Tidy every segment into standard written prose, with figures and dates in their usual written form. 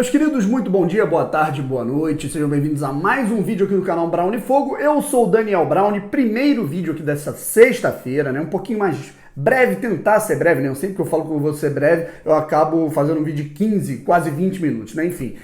Meus queridos, muito bom dia, boa tarde, boa noite, sejam bem-vindos a mais um vídeo aqui do canal Brown e Fogo. Eu sou o Daniel Brown, primeiro vídeo aqui dessa sexta-feira, né? Um pouquinho mais breve, tentar ser breve, né? Eu sempre que eu falo que eu vou ser breve, eu acabo fazendo um vídeo de 15, quase 20 minutos, né? Enfim,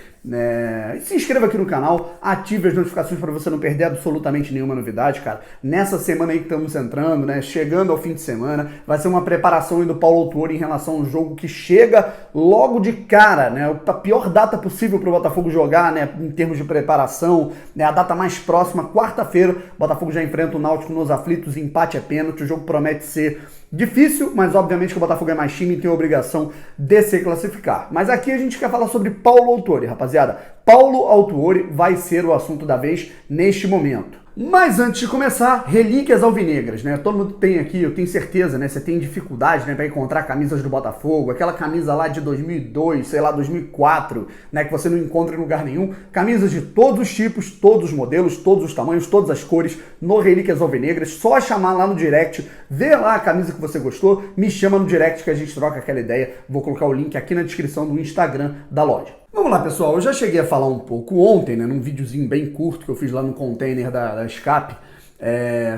se inscreva aqui no canal, ative as notificações para você não perder absolutamente nenhuma novidade, cara. Nessa semana aí que estamos entrando, né? Chegando ao fim de semana, vai ser uma preparação aí do Paulo Autuori em relação ao jogo que chega logo de cara, né? A pior data possível para o Botafogo jogar, né? Em termos de preparação, né? A data mais próxima, quarta-feira, o Botafogo já enfrenta o Náutico nos aflitos, empate é pênalti, o jogo promete ser difícil, mas obviamente que o Botafogo é mais time e tem a obrigação de se classificar. Mas aqui a gente quer falar sobre Paulo Autuori, rapaziada. Paulo Autuori vai ser o assunto da vez neste momento. Mas antes de começar, relíquias alvinegras, né? Todo mundo tem aqui, eu tenho certeza, né? Você tem dificuldade, né, para encontrar camisas do Botafogo, aquela camisa lá de 2002, sei lá, 2004, né, que você não encontra em lugar nenhum. Camisas de todos os tipos, todos os modelos, todos os tamanhos, todas as cores, no Relíquias Alvinegras. Só chamar lá no direct, ver lá a camisa que você gostou, me chama no direct que a gente troca aquela ideia. Vou colocar o link aqui na descrição do Instagram da loja. Vamos lá, pessoal, eu já cheguei a falar um pouco ontem, né, num videozinho bem curto que eu fiz lá no container da Escape,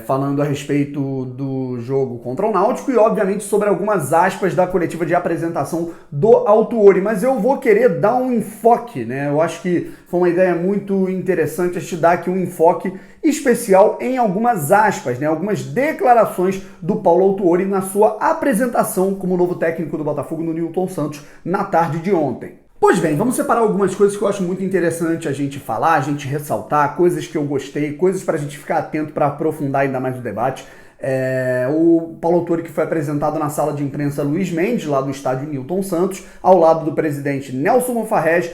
falando a respeito do jogo contra o Náutico e, obviamente, sobre algumas aspas da coletiva de apresentação do Autuori, mas eu vou querer dar um enfoque, né, eu acho que foi uma ideia muito interessante a gente dar aqui um enfoque especial em algumas aspas, né, algumas declarações do Paulo Autuori na sua apresentação como novo técnico do Botafogo no Newton Santos na tarde de ontem. Pois bem, vamos separar algumas coisas que eu acho muito interessante a gente falar, a gente ressaltar, coisas que eu gostei, coisas para a gente ficar atento para aprofundar ainda mais o debate. O Paulo Autuori, que foi apresentado na sala de imprensa Luiz Mendes, lá do estádio Newton Santos, ao lado do presidente Nelson Monfarrez,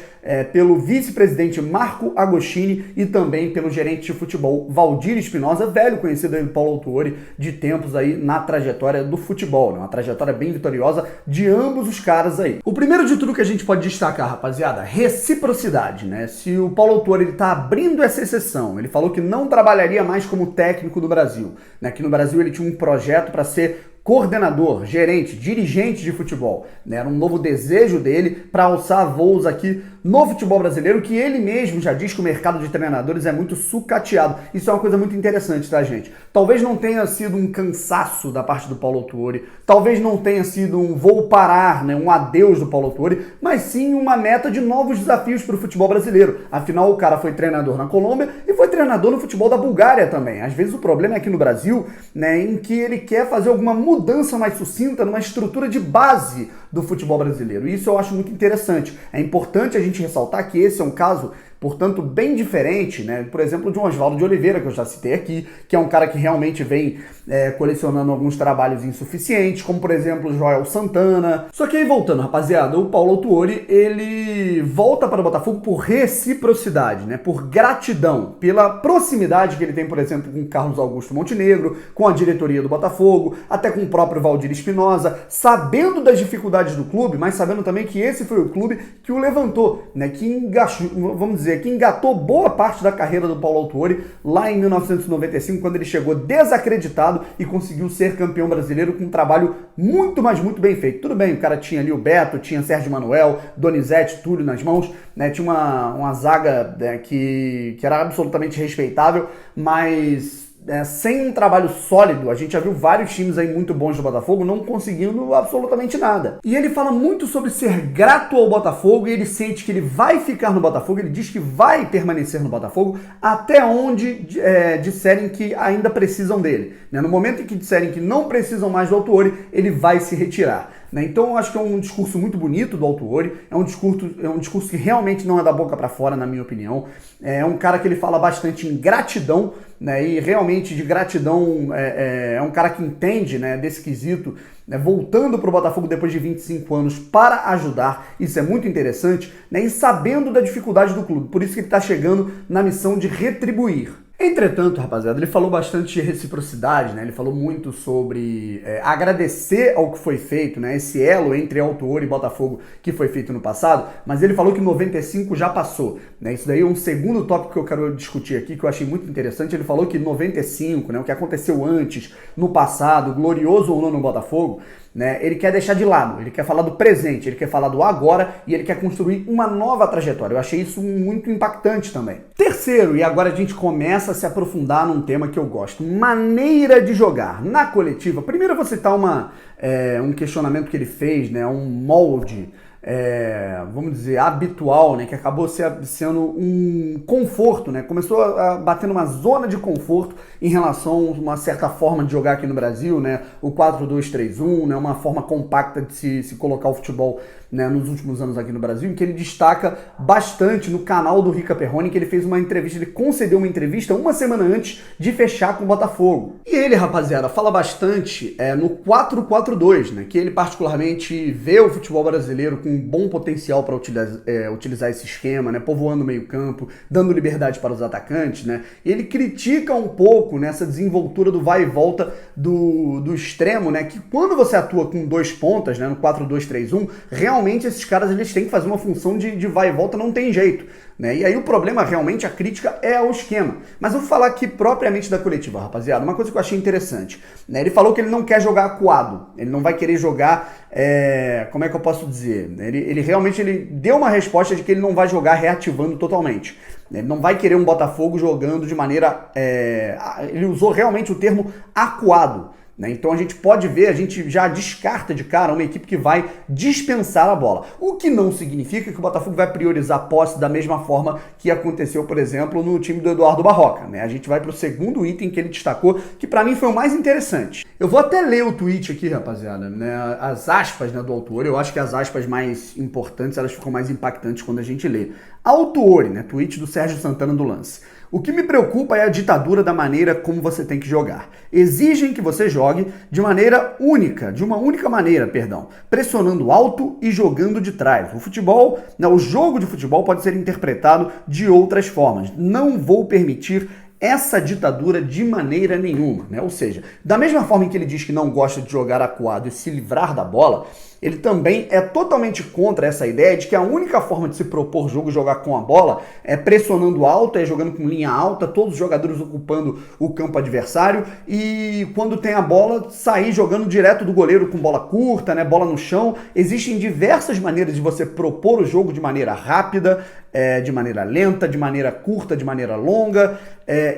pelo vice-presidente Marco Agostini e também pelo gerente de futebol Valdir Espinosa, velho conhecido aí do Paulo Autuori de tempos aí na trajetória do futebol, né? Uma trajetória bem vitoriosa de ambos os caras aí. O primeiro de tudo que a gente pode destacar, rapaziada, reciprocidade, né? Se o Paulo Autuori tá abrindo essa exceção, ele falou que não trabalharia mais como técnico do Brasil, né? Aqui no Brasil ele tinha um projeto para ser coordenador, gerente, dirigente de futebol, né? Era um novo desejo dele para alçar voos aqui no futebol brasileiro, que ele mesmo já diz que o mercado de treinadores é muito sucateado. Isso é uma coisa muito interessante, tá, gente? Talvez não tenha sido um cansaço da parte do Paulo Autuori, talvez não tenha sido um vou parar, né, um adeus do Paulo Autuori, mas sim uma meta de novos desafios para o futebol brasileiro. Afinal, o cara foi treinador na Colômbia e foi treinador no futebol da Bulgária também. Às vezes o problema é aqui no Brasil, né, em que ele quer fazer alguma mudança mais sucinta numa estrutura de base do futebol brasileiro. Isso eu acho muito interessante. É importante a gente ressaltar que esse é um caso, portanto, bem diferente, né? Por exemplo, de um Oswaldo de Oliveira, que eu já citei aqui, que é um cara que realmente vem colecionando alguns trabalhos insuficientes, como, por exemplo, o Joel Santana. Só que aí, voltando, rapaziada, o Paulo Autuori, ele volta para o Botafogo por reciprocidade, né? Por gratidão, pela proximidade que ele tem, por exemplo, com o Carlos Augusto Montenegro, com a diretoria do Botafogo, até com o próprio Valdir Espinosa, sabendo das dificuldades do clube, mas sabendo também que esse foi o clube que o levantou, né? Que engatou, vamos dizer, que engatou boa parte da carreira do Paulo Autuori lá em 1995, quando ele chegou desacreditado e conseguiu ser campeão brasileiro com um trabalho muito, mas muito bem feito. Tudo bem, o cara tinha ali o Beto, tinha Sérgio Manuel, Donizete, Túlio nas mãos, né? Tinha uma zaga, né, que era absolutamente respeitável, mas sem um trabalho sólido, a gente já viu vários times aí muito bons do Botafogo não conseguindo absolutamente nada. E ele fala muito sobre ser grato ao Botafogo e ele sente que ele vai ficar no Botafogo, ele diz que vai permanecer no Botafogo até onde disserem que ainda precisam dele, né? No momento em que disserem que não precisam mais do Autuori, ele vai se retirar. Então eu acho que é um discurso muito bonito do Autuori, é um discurso que realmente não é da boca para fora, na minha opinião. É um cara que ele fala bastante em gratidão, né, e realmente de gratidão é um cara que entende, né, desse quesito, né, voltando para o Botafogo depois de 25 anos para ajudar, isso é muito interessante, né, e sabendo da dificuldade do clube, por isso que ele está chegando na missão de retribuir. Entretanto, rapaziada, ele falou bastante de reciprocidade, né? Ele falou muito sobre agradecer ao que foi feito, né? Esse elo entre Autuori e Botafogo que foi feito no passado, mas ele falou que 95 já passou, né? Isso daí é um segundo tópico que eu quero discutir aqui, que eu achei muito interessante. Ele falou que 95, né? O que aconteceu antes, no passado, glorioso ou não no Botafogo, né, ele quer deixar de lado, ele quer falar do presente, ele quer falar do agora e ele quer construir uma nova trajetória. Eu achei isso muito impactante também. Terceiro, e agora a gente começa a se aprofundar num tema que eu gosto, maneira de jogar. Na coletiva, primeiro eu vou citar um questionamento que ele fez, né, um molde, vamos dizer, habitual, né, que acabou sendo um conforto, né, começou a bater numa zona de conforto em relação a uma certa forma de jogar aqui no Brasil, né, o 4-2-3-1, né, uma forma compacta de se colocar o futebol, né, nos últimos anos aqui no Brasil, em que ele destaca bastante no canal do Rica Perrone, que ele fez uma entrevista, ele concedeu uma entrevista uma semana antes de fechar com o Botafogo. E ele, rapaziada, fala bastante no 4-4-2, né, que ele particularmente vê o futebol brasileiro com um bom potencial para utilizar esse esquema, né, povoando o meio campo, dando liberdade para os atacantes, né, e ele critica um pouco nessa desenvoltura do vai e volta do extremo, né, que quando você atua com dois pontas, né, no 4-2-3-1, realmente esses caras eles têm que fazer uma função de vai e volta, não tem jeito, né? E aí o problema, realmente, a crítica é ao esquema. Mas eu vou falar aqui propriamente da coletiva, rapaziada, uma coisa que eu achei interessante, né? Ele falou que ele não quer jogar acuado, ele não vai querer jogar, como é que eu posso dizer? Ele realmente deu uma resposta de que ele não vai jogar reativando totalmente. Ele não vai querer um Botafogo jogando de maneira... ele usou realmente o termo acuado. Então a gente pode ver, a gente já descarta de cara uma equipe que vai dispensar a bola. O que não significa que o Botafogo vai priorizar a posse da mesma forma que aconteceu, por exemplo, no time do Eduardo Barroca. A gente vai para o segundo item que ele destacou, que para mim foi o mais interessante. Eu vou até ler o tweet aqui, rapaziada, né? As aspas, né, do autor. Eu acho que as aspas mais importantes, elas ficam mais impactantes quando a gente lê. Autuori, né, tweet do Sérgio Santana do Lance. O que me preocupa é a ditadura da maneira como você tem que jogar. Exigem que você jogue de maneira única, de uma única maneira, pressionando alto e jogando de trás. O futebol, o jogo de futebol pode ser interpretado de outras formas. Não vou permitir essa ditadura de maneira nenhuma, né? Ou seja, da mesma forma em que ele diz que não gosta de jogar acuado e se livrar da bola, ele também é totalmente contra essa ideia de que a única forma de se propor jogo jogar com a bola é pressionando alto, jogando com linha alta, todos os jogadores ocupando o campo adversário e quando tem a bola, sair jogando direto do goleiro com bola curta, né, bola no chão. Existem diversas maneiras de você propor o jogo de maneira rápida, de maneira lenta, de maneira curta, de maneira longa.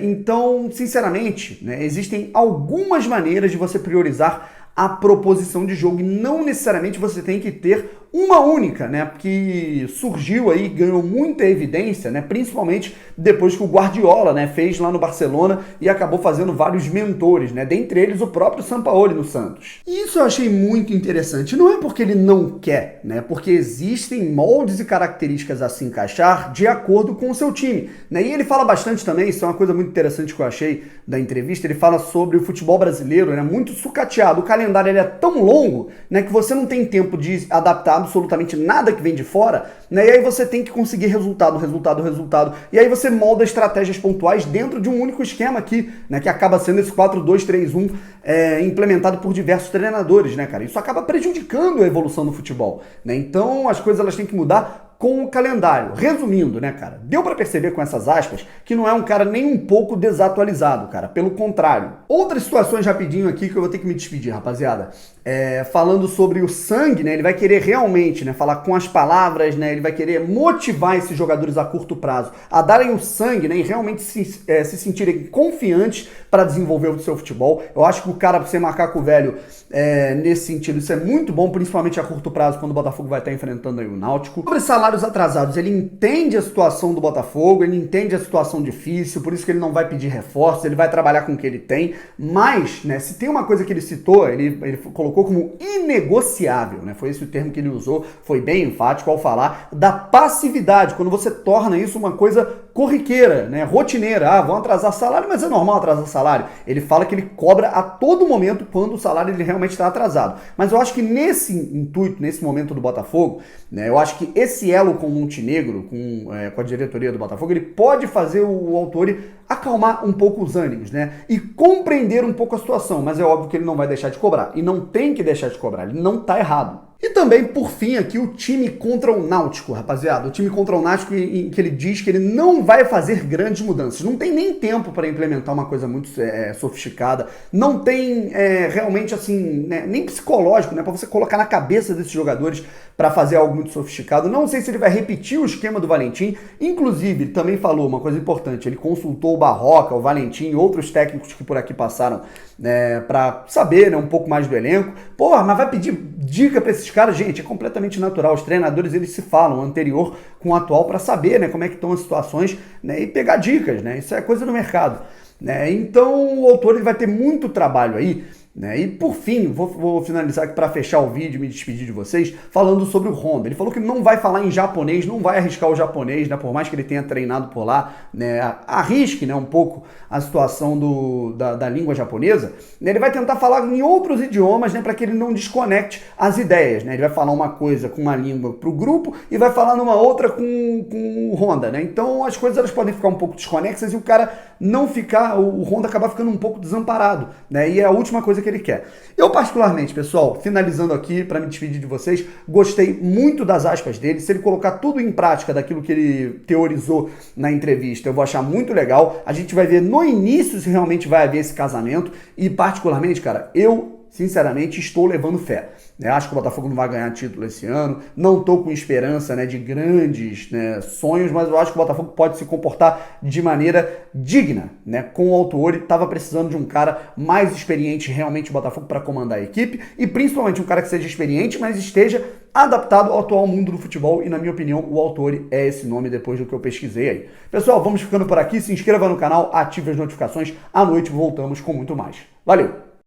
Então, sinceramente, né, existem algumas maneiras de você priorizar a proposição de jogo e não necessariamente você tem que ter uma única, né, que surgiu aí, ganhou muita evidência, né, principalmente depois que o Guardiola, né, fez lá no Barcelona e acabou fazendo vários mentores, né, dentre eles o próprio Sampaoli no Santos. E isso eu achei muito interessante, não é porque ele não quer, né, porque existem moldes e características a se encaixar de acordo com o seu time, né, e ele fala bastante também, isso é uma coisa muito interessante que eu achei da entrevista, ele fala sobre o futebol brasileiro, né, muito sucateado, o calendário ele é tão longo, né, que você não tem tempo de adaptar absolutamente nada que vem de fora, né? E aí você tem que conseguir resultado. E aí você molda estratégias pontuais dentro de um único esquema aqui, né? Que acaba sendo esse 4-2-3-1 implementado por diversos treinadores, né, cara? Isso acaba prejudicando a evolução do futebol, né? Então as coisas elas têm que mudar com o calendário. Resumindo, né, cara? Deu pra perceber com essas aspas que não é um cara nem um pouco desatualizado, cara. Pelo contrário. Outras situações rapidinho aqui que eu vou ter que me despedir, rapaziada. Falando sobre o sangue, né? Ele vai querer realmente, né, falar com as palavras, né? Ele vai querer motivar esses jogadores a curto prazo a darem o sangue, né? E realmente se sentirem confiantes para desenvolver o seu futebol. Eu acho que o cara, pra ser macaco velho, nesse sentido, isso é muito bom, principalmente a curto prazo, quando o Botafogo vai estar enfrentando aí o Náutico. Sobre salários atrasados, ele entende a situação do Botafogo, ele entende a situação difícil, por isso que ele não vai pedir reforços, ele vai trabalhar com o que ele tem, mas, né, se tem uma coisa que ele citou, ele colocou como inegociável, né, foi esse o termo que ele usou, foi bem enfático ao falar da passividade, quando você torna isso uma coisa corriqueira, né, rotineira, vão atrasar salário, mas é normal atrasar salário. Ele fala que ele cobra a todo momento quando o salário ele realmente está atrasado. Mas eu acho que nesse intuito, nesse momento do Botafogo, né, eu acho que esse elo com o Montenegro, com a diretoria do Botafogo, ele pode fazer o Autori acalmar um pouco os ânimos, né, e compreender um pouco a situação, mas é óbvio que ele não vai deixar de cobrar, e não tem que deixar de cobrar, ele não está errado. E também, por fim, aqui o time contra o Náutico, rapaziada. O time contra o Náutico em que ele diz que ele não vai fazer grandes mudanças. Não tem nem tempo para implementar uma coisa muito sofisticada. Não tem realmente, assim, né, nem psicológico, né, para você colocar na cabeça desses jogadores para fazer algo muito sofisticado. Não sei se ele vai repetir o esquema do Valentim. Inclusive, ele também falou uma coisa importante. Ele consultou o Barroca, o Valentim e outros técnicos que por aqui passaram, né, para saber, né, um pouco mais do elenco. Porra, mas vai pedir dica para esses caras? Gente, é completamente natural. Os treinadores, eles se falam anterior com o atual para saber, né, como é que estão as situações, né, e pegar dicas, né? Isso é coisa do mercado, né? Então, o autor ele vai ter muito trabalho aí, né? E por fim, vou finalizar aqui para fechar o vídeo e me despedir de vocês, falando sobre o Honda. Ele falou que não vai falar em japonês, não vai arriscar o japonês, né? Por mais que ele tenha treinado por lá, né? Arrisque, né, um pouco a situação da língua japonesa, né? Ele vai tentar falar em outros idiomas, né, para que ele não desconecte as ideias, né? Ele vai falar uma coisa com uma língua para o grupo e vai falar numa outra com o Honda, né? Então as coisas elas podem ficar um pouco desconexas e o cara não ficar, o Honda acabar ficando um pouco desamparado, né? E é a última coisa que ele quer. Eu particularmente, pessoal, finalizando aqui para me despedir de vocês, gostei muito das aspas dele. Se ele colocar tudo em prática daquilo que ele teorizou na entrevista, eu vou achar muito legal. A gente vai ver no início se realmente vai haver esse casamento e particularmente, cara, eu sinceramente estou levando fé. Acho que o Botafogo não vai ganhar título esse ano, não estou com esperança, né, de grandes, né, sonhos, mas eu acho que o Botafogo pode se comportar de maneira digna, né, com o Autuori. Estava precisando de um cara mais experiente realmente o Botafogo para comandar a equipe e principalmente um cara que seja experiente, mas esteja adaptado ao atual mundo do futebol e na minha opinião o Autuori é esse nome depois do que eu pesquisei aí. Pessoal, vamos ficando por aqui, se inscreva no canal, ative as notificações, à noite voltamos com muito mais. Valeu!